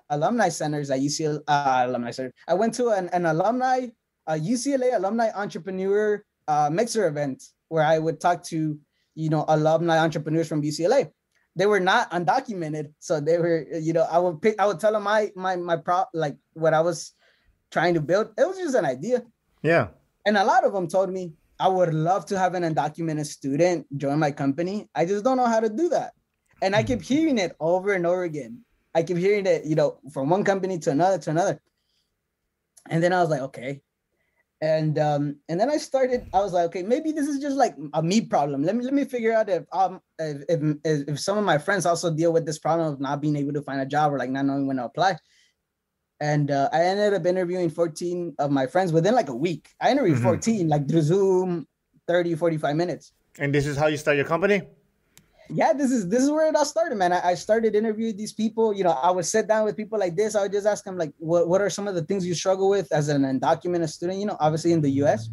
alumni centers at UCLA, alumni center. I went to an UCLA alumni entrepreneur mixer event where I would talk to, alumni entrepreneurs from UCLA. they were not undocumented. So they were, I would tell them like what I was trying to build. It was just an idea. Yeah. And a lot of them told me, I would love to have an undocumented student join my company. I just don't know how to do that. And I kept hearing it over and over again. I kept hearing it, from one company to another. And then I was like, okay. And then I was like, okay, maybe this is just like a me problem. Let me figure out if some of my friends also deal with this problem of not being able to find a job or like not knowing when to apply. And I ended up interviewing 14 of my friends within like a week. I interviewed 14, like through Zoom, 30, 45 minutes. And this is how you start your company? Yeah, this is where it all started, man. I started interviewing these people. I would sit down with people like this. I would just ask them, like, what are some of the things you struggle with as an undocumented student, obviously in the US.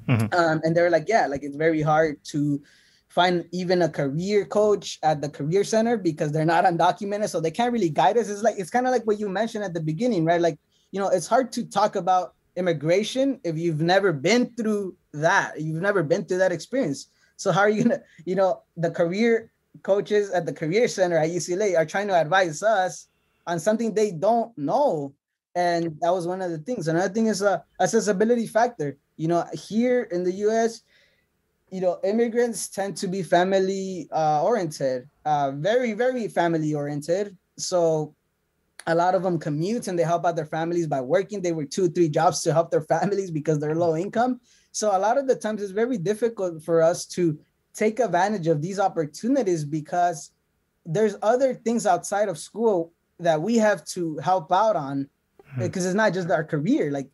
And they were like, yeah, like it's very hard to find even a career coach at the career center because they're not undocumented. So they can't really guide us. It's kind of like what you mentioned at the beginning, right? Like, it's hard to talk about immigration if you've never been through that. You've never been through that experience. So how are you going to, the career coaches at the career center at UCLA are trying to advise us on something they don't know. And that was one of the things. Another thing is accessibility factor. Here in the US, immigrants tend to be family oriented, very, very family oriented. So a lot of them commute and they help out their families by working. They work 2-3 jobs to help their families because they're low income. So a lot of the times it's very difficult for us to take advantage of these opportunities because there's other things outside of school that we have to help out on because it's not just our career. Like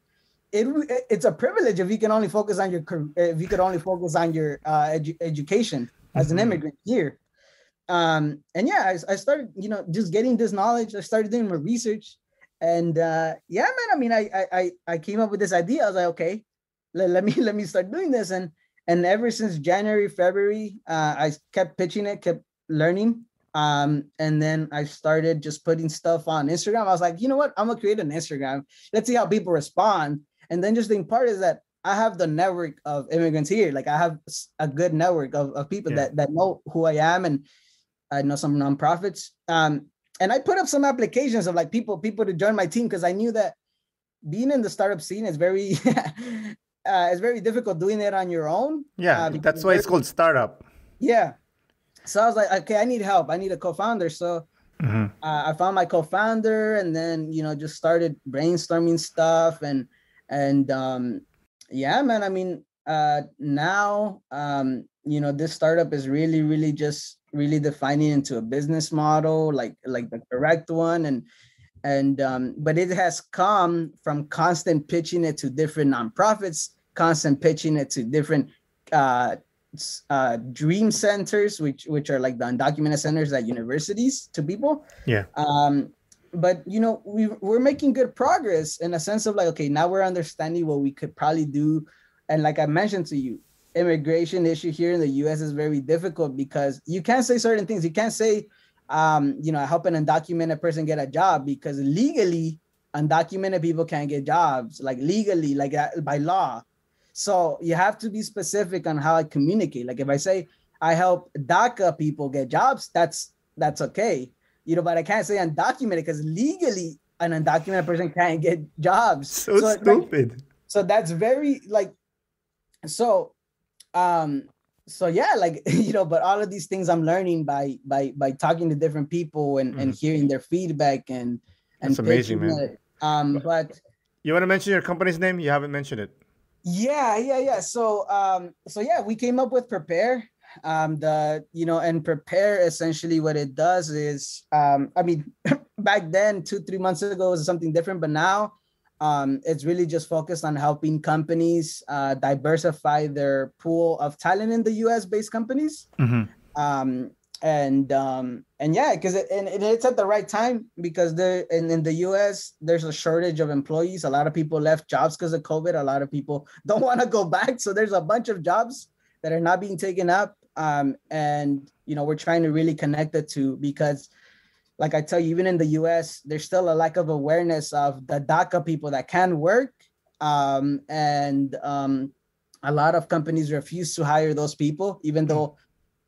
it's a privilege if you can only focus on your education as an immigrant here. And yeah, I started, just getting this knowledge. I started doing my research and yeah, man, I mean, I came up with this idea. I was like, okay, let me start doing this. And ever since January, February, I kept pitching it, kept learning. And then I started just putting stuff on Instagram. I was like, you know what? I'm going to create an Instagram. Let's see how people respond. And then just the part is that I have the network of immigrants here. Like I have a good network of people that know who I am. And I know some nonprofits. And I put up some applications of like people to join my team because I knew that being in the startup scene is very... it's very difficult doing it on your own. Yeah, that's why it's called startup. Yeah. So I was like, okay, I need help. I need a co-founder. So I found my co-founder and then, just started brainstorming stuff. And yeah, man, I mean, now, this startup is really, really just really defining into a business model, like the correct one. But it has come from constant pitching it to different nonprofits, constant pitching it to different dream centers, which are like the undocumented centers at universities to people. Yeah. But we're making good progress in a sense of like, okay, now we're understanding what we could probably do. And like I mentioned to you, immigration issue here in the US is very difficult because you can't say certain things. You can't say help an undocumented person get a job because legally undocumented people can't get jobs, like legally, like by law. So you have to be specific on how I communicate. Like if I say I help DACA people get jobs, that's okay. But I can't say undocumented because legally an undocumented person can't get jobs. So stupid. So that's very so yeah, like, but all of these things I'm learning by talking to different people and hearing their feedback and that's amazing, man. But you want to mention your company's name? You haven't mentioned it. Yeah. So yeah, we came up with Prepare. And Prepare essentially what it does is, back then 2-3 months ago was something different, but now it's really just focused on helping companies diversify their pool of talent in the US based companies. And yeah, because it's at the right time because in the US there's a shortage of employees. A lot of people left jobs because of COVID. A lot of people don't want to go back, so there's a bunch of jobs that are not being taken up. And we're trying to really connect the two because, like I tell you, even in the US, there's still a lack of awareness of the DACA people that can work. And a lot of companies refuse to hire those people, even though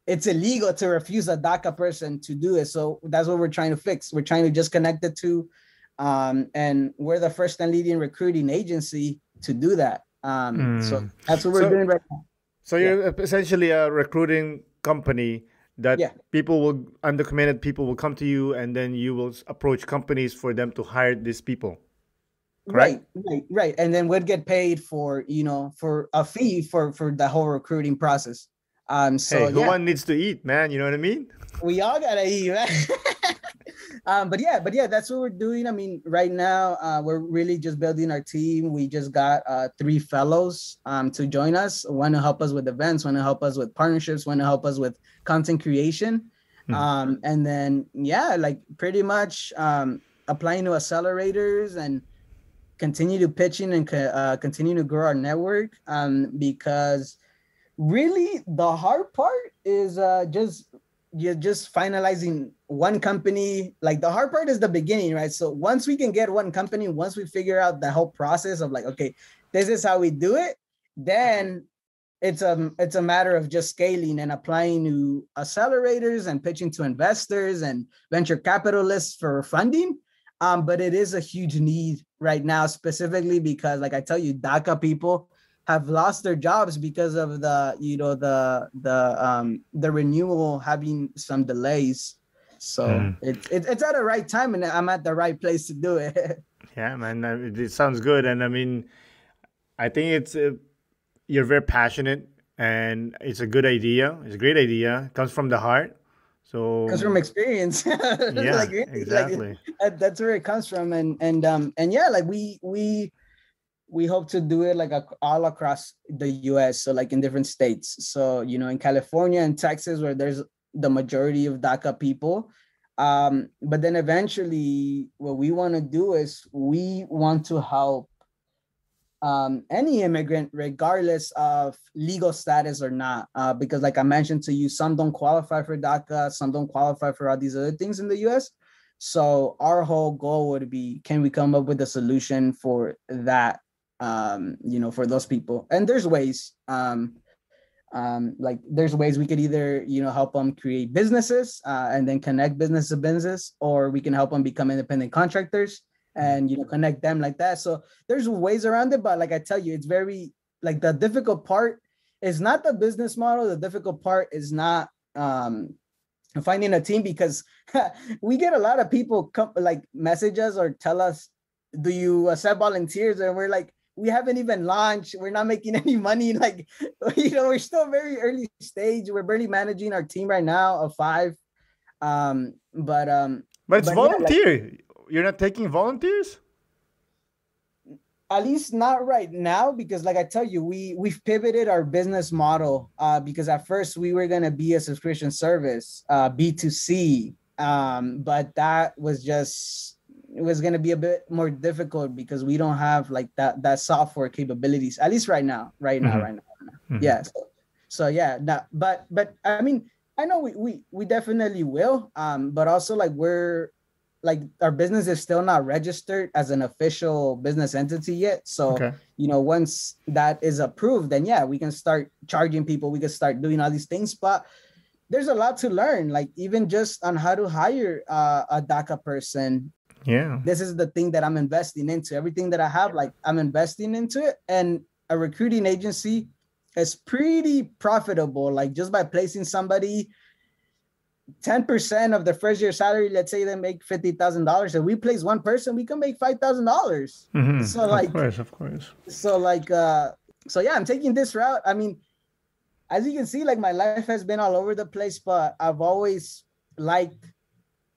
it's illegal to refuse a DACA person to do it. So that's what we're trying to fix. We're trying to just connect the two. And we're the first and leading recruiting agency to do that. So that's what we're doing right now. So you're essentially a recruiting company that undocumented people will come to you, and then you will approach companies for them to hire these people. Correct? Right. And then we'd get paid for, for a fee for the whole recruiting process. So hey, one needs to eat, man. You know what I mean? We all gotta eat, right? But yeah, that's what we're doing. I mean, right now, we're really just building our team. We just got 3 fellows to join us. One to help us with events, one to help us with partnerships, one to help us with content creation. And then, like pretty much applying to accelerators and continue to pitching and continue to grow our network. Because really the hard part is just finalizing one company. Like the hard part is the beginning, right? So once we can get one company, once we figure out the whole process of like, okay, this is how we do it, then it's a matter of just scaling and applying to accelerators and pitching to investors and venture capitalists for funding. But it is a huge need right now, specifically because, like I tell you, DACA people have lost their jobs because of the renewal having some delays. So it's at the right time, and I'm at the right place to do it. Yeah, man, it sounds good, and I mean, I think it's you're very passionate, and it's a good idea. It's a great idea. It comes from the heart. So comes from experience. Yeah, exactly. That's where it comes from, and yeah, like we hope to do it like all across the US, so like in different states. So, in California and Texas, where there's the majority of DACA people. But then eventually what we want to do is we want to help any immigrant, regardless of legal status or not. Because like I mentioned to you, some don't qualify for DACA, some don't qualify for all these other things in the US. So our whole goal would be, can we come up with a solution for that? For those people. And there's ways, like there's ways we could either, help them create businesses and then connect business to business, or we can help them become independent contractors and, connect them like that. So there's ways around it, but like I tell you, it's very, like the difficult part is not the business model. The difficult part is not finding a team, because we get a lot of people message us or tell us, do you accept volunteers? And we're like, we haven't even launched. We're not making any money. Like, we're still very early stage. We're barely managing our team right now of 5. But it's volunteer. You're not taking volunteers? At least not right now, because like I tell you, we've pivoted our business model because at first we were going to be a subscription service, B2C. But that was it was going to be a bit more difficult because we don't have like that software capabilities, at least right now. Mm-hmm. Yeah. So yeah, but I mean, I know we definitely will. But also like our business is still not registered as an official business entity yet. So, once that is approved, then yeah, we can start charging people. We can start doing all these things, but there's a lot to learn, like even just on how to hire a DACA person. Yeah. This is the thing that I'm investing into. Everything that I have, like I'm investing into it. And a recruiting agency is pretty profitable. Like just by placing somebody 10% of the first year salary, let's say they make $50,000. If we place one person, we can make $5,000. Mm-hmm. So like, of course. So like, so yeah, I'm taking this route. I mean, as you can see, like my life has been all over the place, but I've always liked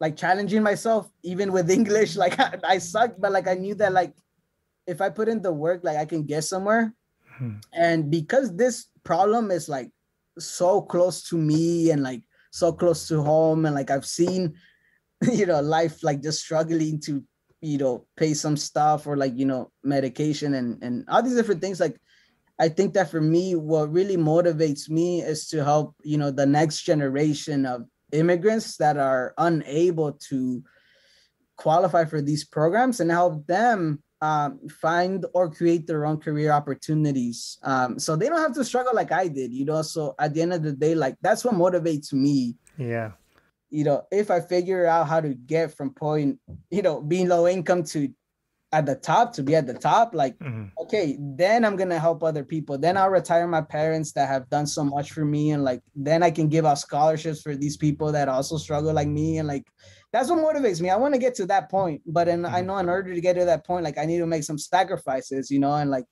like challenging myself, even with English. Like I suck, but like I knew that like if I put in the work, like I can get somewhere. And because this problem is like so close to me and like so close to home, and like I've seen, life like just struggling to, pay some stuff or like, medication and all these different things. Like, I think that for me, what really motivates me is to help, the next generation of immigrants that are unable to qualify for these programs and help them find or create their own career opportunities. So they don't have to struggle like I did, you know. So at the end of the day, like that's what motivates me. Yeah. You know, if I figure out how to get from point, you know, being low income to at the top, to be at the top, like, okay, then I'm gonna help other people. Then I'll retire my parents that have done so much for me, and like then I can give out scholarships for these people that also struggle like me. And like that's what motivates me. I want to get to that point, but I know in order to get to that point, like I need to make some sacrifices, you know. And like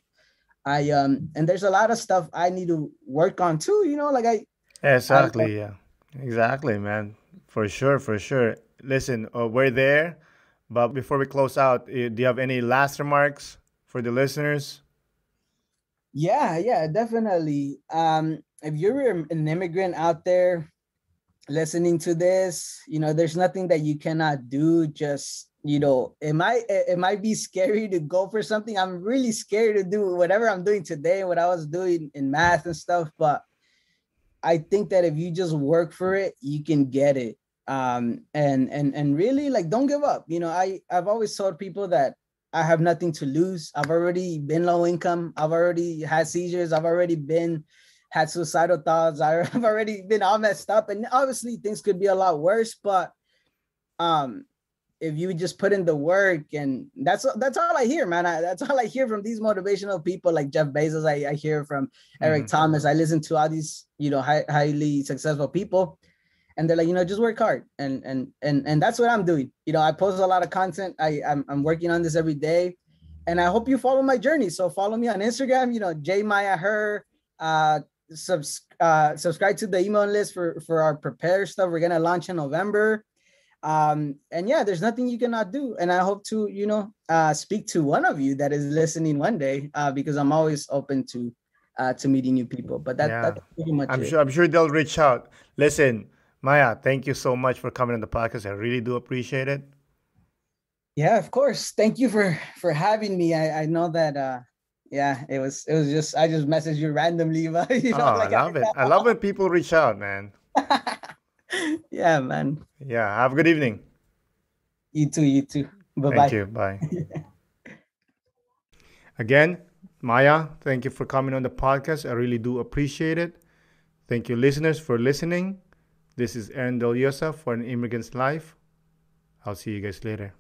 and there's a lot of stuff I need to work on too, you know. Like I Exactly. Yeah. Exactly, man. For sure. For sure. Listen, we're there. But before we close out, do you have any last remarks for the listeners? yeah, definitely. If you're an immigrant out there listening to this, you know, there's nothing that you cannot do. Just, you know, it might be scary to go for something. I'm really scared to do whatever I'm doing today, what I was doing in math and stuff. But I think that if you just work for it, you can get it. And really, like, don't give up. You know, I've always told people that I have nothing to lose. I've already been low income. I've already had seizures. I've already been had suicidal thoughts. I've already been all messed up. And obviously things could be a lot worse, but um if you just put in the work, and that's all I hear, man. That's all I hear from these motivational people like Jeff Bezos. I hear from Eric Thomas. I listen to all these, you know, highly successful people, and they're like, you know, just work hard, and that's what I'm doing. You know, I post a lot of content. I'm working on this every day, and I hope you follow my journey. So follow me on Instagram. You know, J Maya Her. Subscribe to the email list for our prepare stuff. We're gonna launch in November. And yeah, there's nothing you cannot do, and I hope to, you know, speak to one of you that is listening one day, because I'm always open to meeting new people. But Yeah. that's pretty much I'm it. sure. I'm sure they'll reach out. Listen, Maya, thank you so much for coming on the podcast. I really do appreciate it. Yeah, of course. Thank you for having me. I know that yeah, it was just I just messaged you randomly, but you Oh, know, I like love it. I love when people reach out, man. yeah, man. Yeah. Have a good evening. You too, you too. Bye Thank bye. you. Bye. Again, Maya, thank you for coming on the podcast. I really do appreciate it. Thank you, listeners, for listening. This is Aaron Del Yosa for An Immigrant's Life. I'll see you guys later.